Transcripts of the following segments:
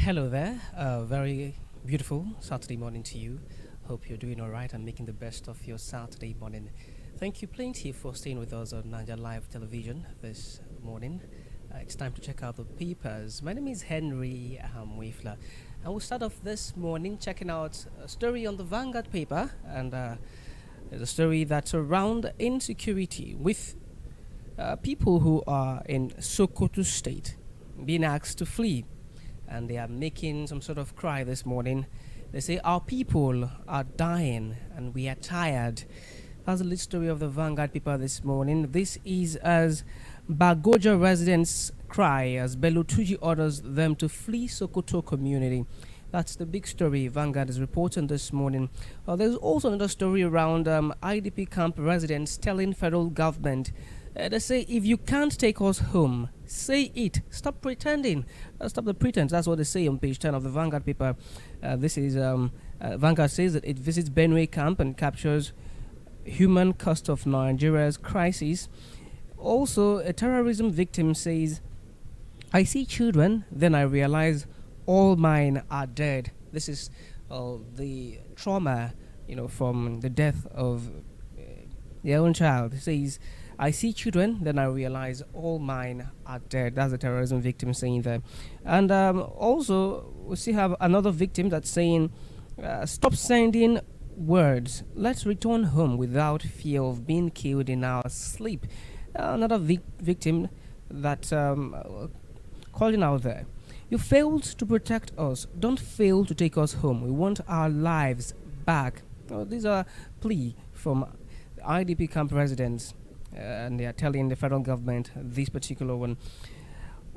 Hello there. Very beautiful Saturday morning to you. Hope you're doing all right and making the best of your Saturday morning. Thank you plenty for staying with us on Niger Live Television this morning. It's time to check out the papers. My name is Henry Ahamuefula, and we'll start off this morning checking out a story on the Vanguard paper and the story that's around insecurity with people who are in Sokoto State being asked to flee, and they are making some sort of cry this morning. They say, our people are dying and we are tired. That's the lead story of the Vanguard paper this morning. This is as Bagoja residents cry as Bello Tuji orders them to flee Sokoto community. That's the big story Vanguard is reporting this morning. There's also another story around IDP camp residents telling federal government, they say, if you can't take us home, say it. Stop pretending. Stop the pretense. That's what they say on page 10 of the Vanguard paper. This is Vanguard says that it visits Benue camp and captures human cost of Nigeria's crisis. Also, a terrorism victim says, I see children, then I realize all mine are dead. This is the trauma, from the death of their own child. It says, I see children, then I realize all mine are dead. That's the terrorism victim saying that. And also, we still have another victim that's saying, stop sending words. Let's return home without fear of being killed in our sleep. Another victim that calling out there. You failed to protect us. Don't fail to take us home. We want our lives back. These are plea from IDP camp residents. And they are telling the federal government this particular one.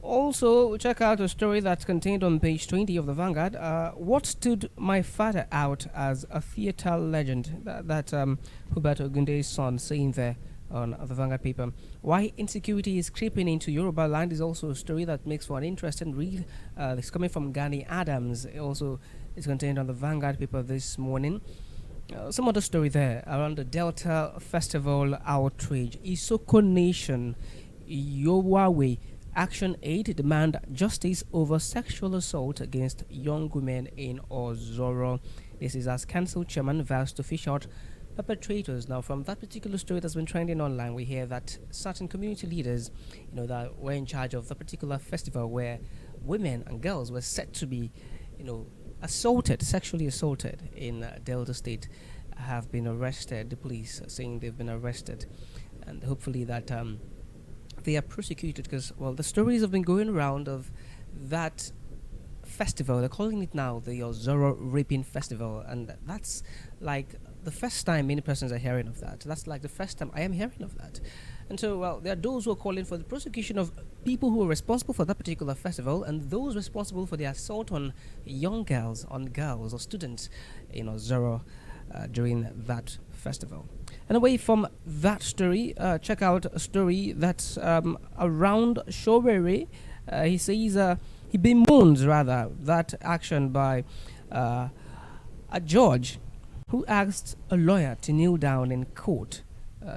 Also, check out a story that's contained on page 20 of the Vanguard. What stood my father out as a theatre legend? That Hubert Ogunde's son saying there on the Vanguard paper. Why insecurity is creeping into Yoruba land is also a story that makes for an interesting read. It's coming from Gani Adams. It also is contained on the Vanguard paper this morning. Some other story there around the Delta Festival outrage. Isoko Nation, Yowawe, Action Aid demand justice over sexual assault against young women in Ozoro. This is as council chairman vows to fish out perpetrators. Now, from that particular story that's been trending online, we hear that certain community leaders, that were in charge of the particular festival where women and girls were said to be, sexually assaulted in Delta State, have been arrested. The police are saying they've been arrested, and hopefully that they are prosecuted, because the stories have been going around of that festival. They're calling it now the Ozoro Raping Festival, and that's like the first time many persons are hearing of that. That's like the first time I am hearing of that. And so, there are those who are calling for the prosecution of people who are responsible for that particular festival, and those responsible for the assault on young girls, or students in Ozoro during that festival. And away from that story, check out a story that's around Showere. He says he bemoans rather that action by a judge who asked a lawyer to kneel down in court.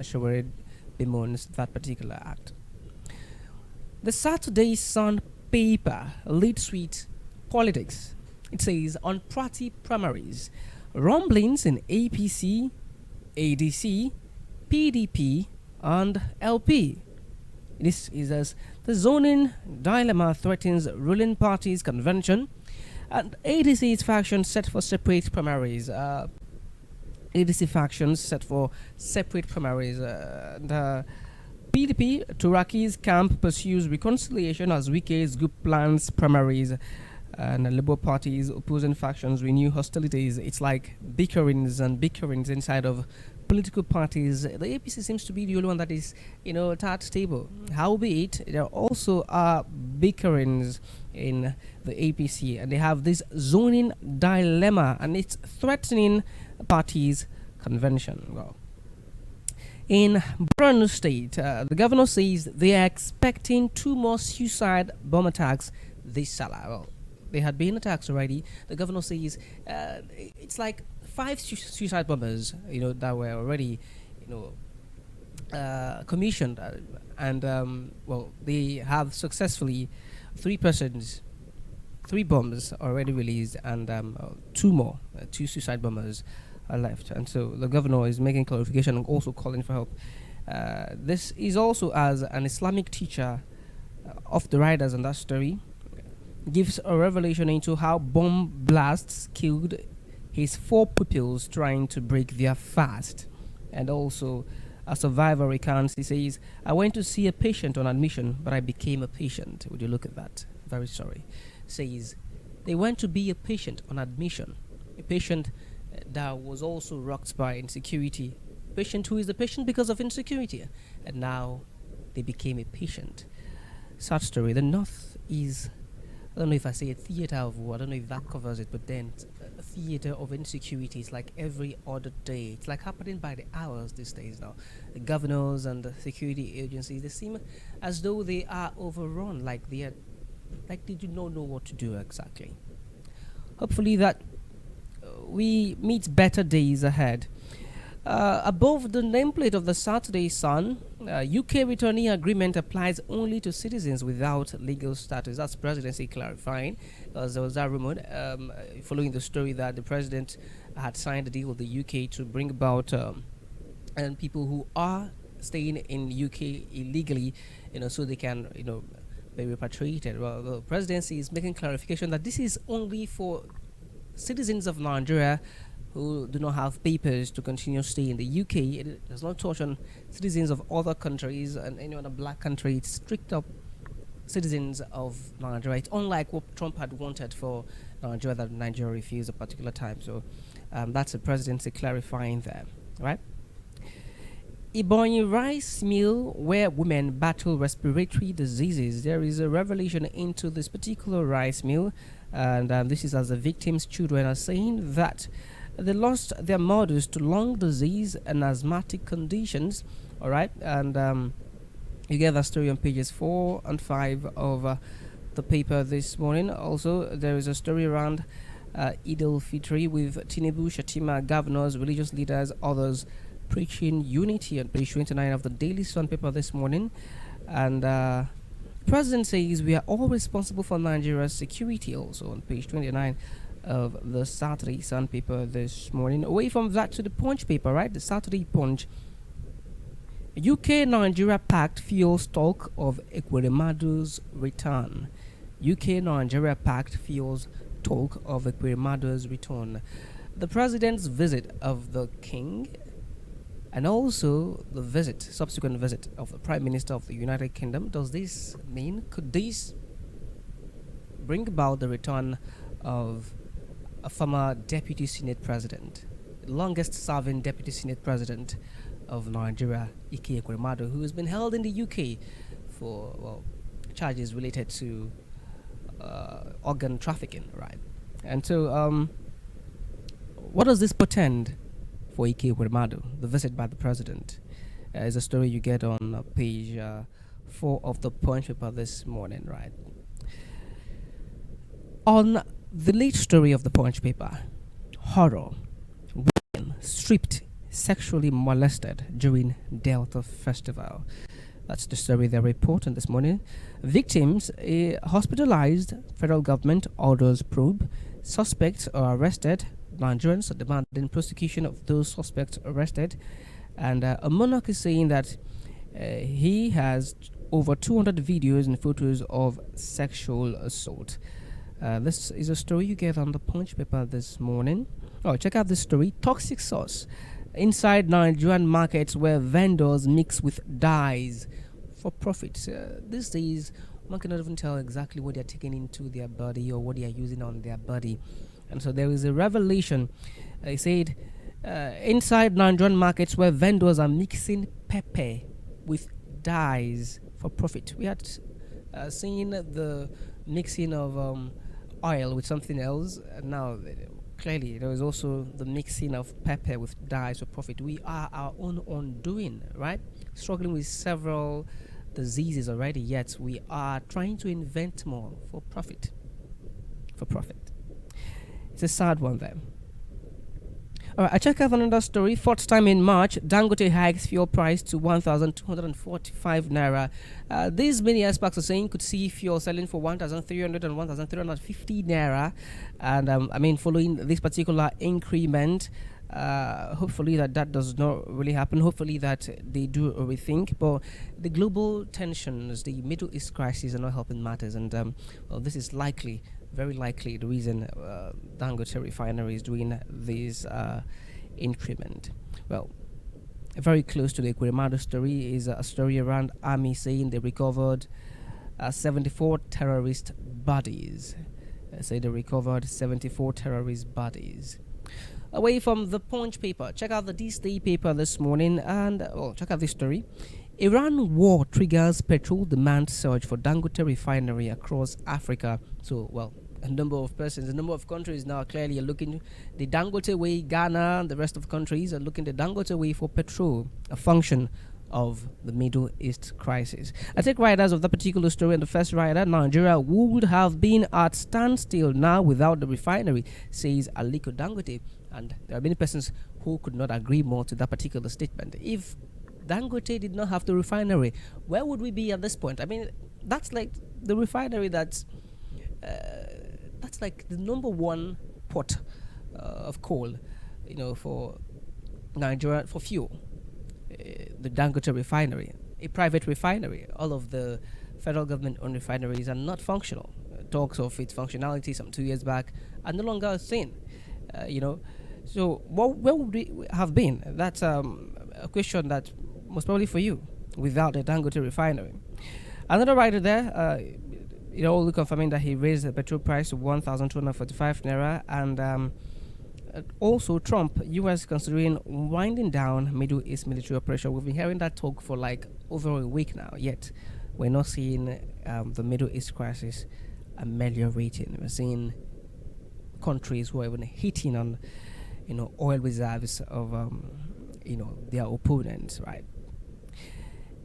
Showere bemoans that particular act. The Saturday Sun paper leads with politics. It says on party primaries, rumblings in APC, ADC, PDP, and LP. This is as the zoning dilemma threatens ruling parties' convention, and ADC's faction set for separate primaries. ADC factions set for separate primaries. The PDP, Turaki's camp pursues reconciliation as Wike's group plans primaries, and the Labour Party's opposing factions renew hostilities. It's like bickerings inside of political parties. The APC seems to be the only one that is, at stable. Howbeit, there also are bickerings in the APC, and they have this zoning dilemma, and it's threatening party's convention. Well, in Borno State, the governor says they are expecting 2 more suicide bomb attacks this Salah. Well, there had been attacks already. The governor says it's like 5 suicide bombers, that were already, commissioned, and they have successfully 3 persons three bombs already released, and two more, two suicide bombers are left. And so the governor is making clarification and also calling for help. This is also as an Islamic teacher of the riders in that story gives a revelation into how bomb blasts killed his four pupils trying to break their fast. And also, a survivor recounts, he says, I went to see a patient on admission, but I became a patient. Would you look at that? Very sorry. Says, they went to be a patient on admission. A patient that was also rocked by insecurity. Patient who is a patient because of insecurity. And now they became a patient. Sad story. The North is, I don't know if I say a theater of war, I don't know if that covers it, but then a theater of insecurity is like every other day. It's like happening by the hours these days now. The governors and the security agencies, they seem as though they are overrun, like they do not know what to do exactly. Hopefully that we meet better days ahead. Above the nameplate of the Saturday Sun, UK returning agreement applies only to citizens without legal status. That's presidency clarifying, because there was that rumor following the story that the president had signed a deal with the UK to bring about and people who are staying in UK illegally, so they can, be repatriated. Well, the presidency is making clarification that this is only for citizens of Nigeria who do not have papers to continue staying in the UK. It does not touch on citizens of other countries and any other black country. It's strict up citizens of Nigeria. It's unlike what Trump had wanted for Nigeria, that Nigeria refused a particular time. So that's the presidency clarifying there, right? Ebonyi rice mill where women battle respiratory diseases. There is a revelation into this particular rice mill, and this is as the victims' children are saying that they lost their mothers to lung disease and asthmatic conditions. All right, and you get that story on pages 4 and 5 of the paper this morning. Also, there is a story around Eid al-Fitr with Tinubu, Shatima, governors, religious leaders, others preaching unity on page 29 of the Daily Sun paper this morning. And the president says we are all responsible for Nigeria's security, also on page 29 of the Saturday Sun paper this morning. Away from that to the Punch paper, right? The Saturday Punch. UK Nigeria pact fuels talk of Ekweremadu's return. UK Nigeria pact fuels talk of Ekweremadu's return. The president's visit of the king and also the subsequent visit of the Prime Minister of the United Kingdom. Does this mean, could this bring about the return of a former Deputy Senate President, longest serving Deputy Senate President of Nigeria, Ike Ekweremadu, who has been held in the UK for charges related to organ trafficking, right? And so, what does this portend for Ike Ekweremadu, the visit by the president? Is a story you get on page 4 of the Punch paper this morning, right? On the lead story of the Punch paper, horror, women stripped, sexually molested during Delta Festival. That's the story they're reporting this morning. Victims hospitalized, federal government orders probe, suspects are arrested, Nigerians are demanding prosecution of those suspects arrested, and a monarch is saying that he has over 200 videos and photos of sexual assault. This is a story you get on the Punch paper this morning. Oh, check out this story. Toxic sauce inside Nigerian markets where vendors mix with dyes for profit. These days, one cannot even tell exactly what they're taking into their body or what they are using on their body. And so there is a revelation. They said inside Nigerian markets where vendors are mixing pepper with dyes for profit. We had seen the mixing of oil with something else. Now, clearly, there is also the mixing of pepper with dyes for profit. We are our own undoing, right? Struggling with several diseases already, yet we are trying to invent more for profit. For profit. It's a sad one there. All right, I check out another story. Fourth time in March, Dangote hikes fuel price to 1,245 naira. These many experts are saying could see fuel selling for 1,300 and 1,350 naira. And following this particular increment, hopefully that does not really happen. Hopefully that they do a rethink. But the global tensions, the Middle East crisis, are not helping matters. And this is likely, very likely, the reason Dangote refinery is doing this increment. Well, very close to the Equirimado story is a story around army saying they recovered 74 terrorist bodies. Say they recovered 74 terrorist bodies. Away from the Punch paper, check out the D-Day paper this morning and check out this story. Iran war triggers petrol demand surge for Dangote refinery across Africa. So, a number of persons, a number of countries now clearly are looking the Dangote way. Ghana and the rest of countries are looking the Dangote way for petrol, a function of the Middle East crisis. I take writers of that particular story, and the first writer, Nigeria would have been at standstill now without the refinery, says Aliko Dangote. And there are many persons who could not agree more to that particular statement. If Dangote did not have the refinery, where would we be at this point? I mean, that's like the refinery that's like the number one port of coal, for Nigeria for fuel. The Dangote refinery, a private refinery. All of the federal government-owned refineries are not functional. Talks of its functionality some 2 years back are no longer a thing. So where would we have been? That's a question that most probably for you without the Dangote refinery. Another writer there, only confirming that he raised the petrol price to 1,245 naira, and also Trump, U.S. considering winding down Middle East military operation. We've been hearing that talk for like over a week now, yet we're not seeing the Middle East crisis ameliorating. We're seeing countries who are even hitting on, oil reserves of, their opponents, right?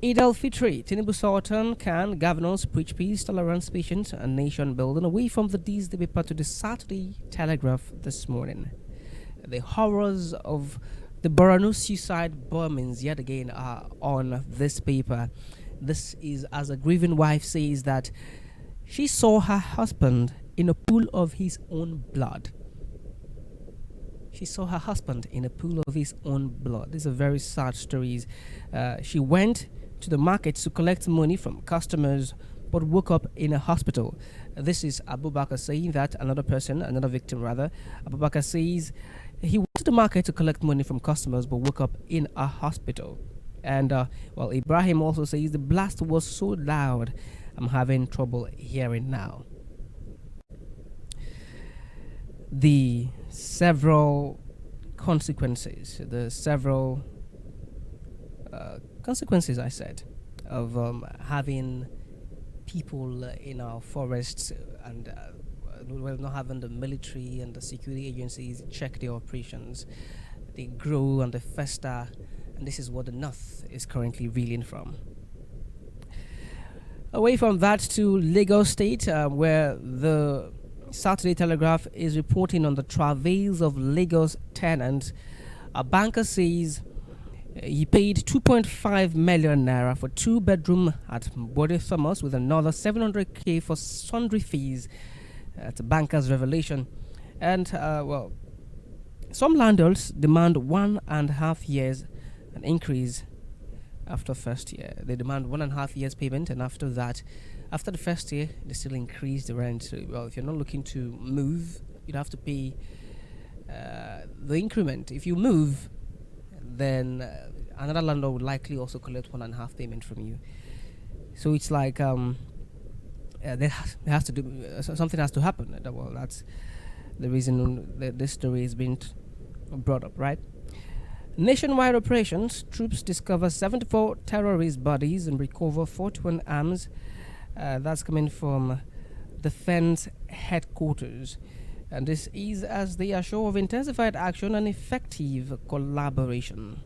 Eid al-Fitr, Tinubu Sultan, can governors preach peace, tolerance, patience, and nation building. Away from the D's paper to the Saturday Telegraph this morning. The horrors of the Borno suicide bombings yet again are on this paper. This is as a grieving wife says that she saw her husband in a pool of his own blood. She saw her husband in a pool of his own blood. These are very sad stories. She went to the market to collect money from customers but woke up in a hospital. This is Abubakar saying that, another victim rather. Abubakar says he went to the market to collect money from customers but woke up in a hospital. And Ibrahim also says the blast was so loud, I'm having trouble hearing now. The several consequences, I said, of having people in our forests and not having the military and the security agencies check their operations. They grow and they fester, and this is what the North is currently reeling from. Away from that to Lagos State, where the Saturday Telegraph is reporting on the travails of Lagos tenants. A banker says he paid 2.5 million naira for 2-bedroom at Bode Thomas with another 700k for sundry fees. That's a banker's revelation. And, some landlords demand 1.5 years an increase after first year. They demand 1.5 years payment, and after that, after the first year, they still increase the rent. So, if you're not looking to move, you'd have to pay the increment. If you move, then another landlord would likely also collect 1.5 payment from you. So it's like there has to do something has to happen. Well, that's the reason that this story is being brought up, right? Nationwide operations, troops discover 74 terrorist bodies and recover 41 arms. That's coming from Defense Headquarters. And this is as they are sure of intensified action and effective collaboration.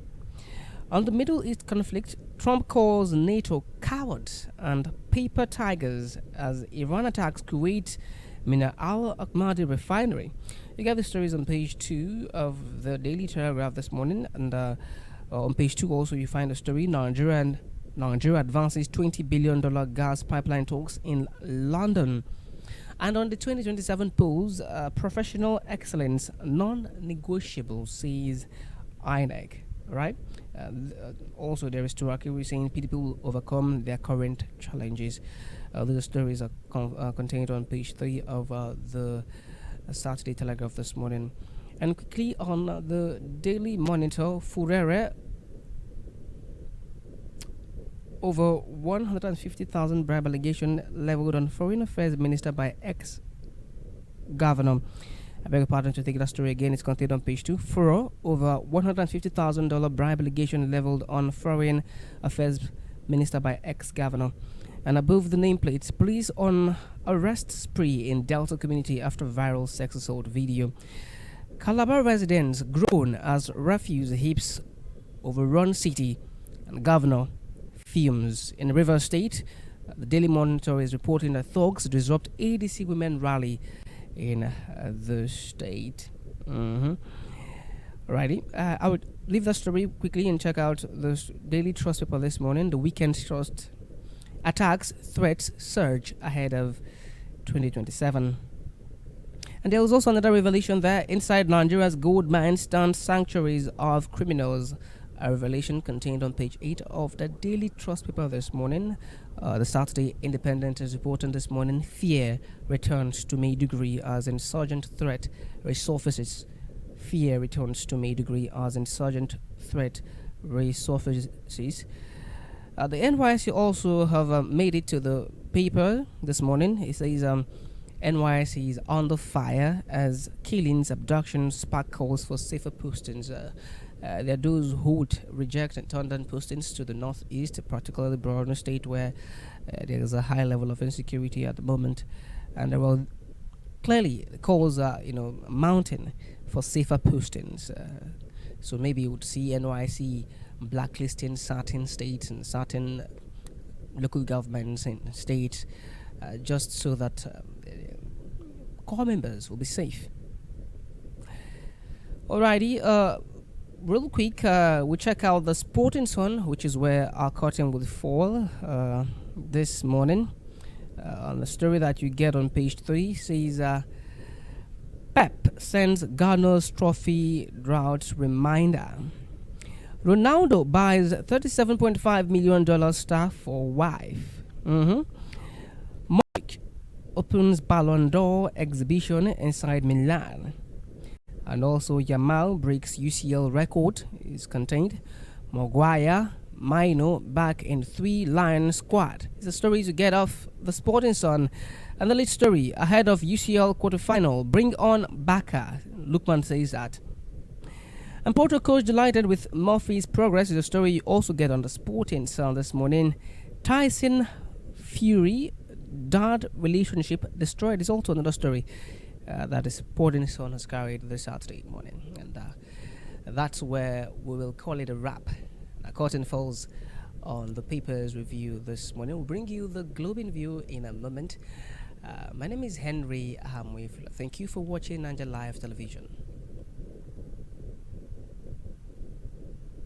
On the Middle East conflict, Trump calls NATO cowards and paper tigers as Iran attacks Kuwait Mina Al Ahmadi refinery. You get the stories on page 2 of the Daily Telegraph this morning, and on page 2 also you find a story Nigeria advances $20 billion gas pipeline talks in London. And on the 2027 polls, professional excellence non-negotiable, says INEC. Right. Also, there is Turaki saying PDP will overcome their current challenges. Those stories are contained on page 3 of the Saturday Telegraph this morning. And quickly on the Daily Monitor, Furere, over 150,000 bribe allegation leveled on Foreign Affairs Minister by ex-governor. I beg your pardon to take that story again. It's contained on page 2. Furor, over $150,000 bribe allegation leveled on Foreign Affairs Minister by ex-governor. And above the nameplates, police on arrest spree in Delta community after viral sex assault video. Calabar residents groan as refuse heaps overrun city, and governor fumes. In River State, the Daily Monitor is reporting that thugs disrupt ADC women rally in the state. Alrighty, I would leave that story quickly and check out the Daily Trust paper this morning. The Weekend Trust attacks, threats surge ahead of 2027. And there was also another revelation there. Inside Nigeria's gold mines stand sanctuaries of criminals. A revelation contained on page 8 of the Daily Trust paper this morning. The Saturday Independent is reporting this morning. Fear returns to Maiduguri as insurgent threat resurfaces. Fear returns to Maiduguri as insurgent threat resurfaces. The NYC also have made it to the paper this morning. It says NYC is under fire as killings, abductions spark calls for safer postings. There are those who would reject and turn down postings to the northeast, particularly Borno State, where there is a high level of insecurity at the moment, and there are clearly calls are mounting for safer postings. So maybe you would see NYC blacklisting certain states and certain local governments and states, just so that core members will be safe. Alrighty. Real quick, we check out the Sporting Sun, which is where our curtain will fall this morning. On the story that you get on page 3 says Pep sends Ghana's trophy drought reminder. Ronaldo buys $37.5 million staff for wife. Mike opens Ballon d'Or exhibition inside Milan. And also Yamal breaks UCL record is contained. Maguire, Mino back in 3 Lion squad. It's a story to get off the Sporting Sun. And the lead story ahead of UCL quarterfinal. Bring on Baka. Lukman says that. And Porto coach delighted with Murphy's progress is a story you also get on the Sporting Sun this morning. Tyson Fury dad relationship destroyed is also another story that is Sporting Sun has carried this Saturday morning, and that's where we will call it a wrap. The curtain falls on the paper's review this morning. We'll bring you the Globin View in a moment. My name is Henry Ahamuefula. Thank you for watching Niger Live Television.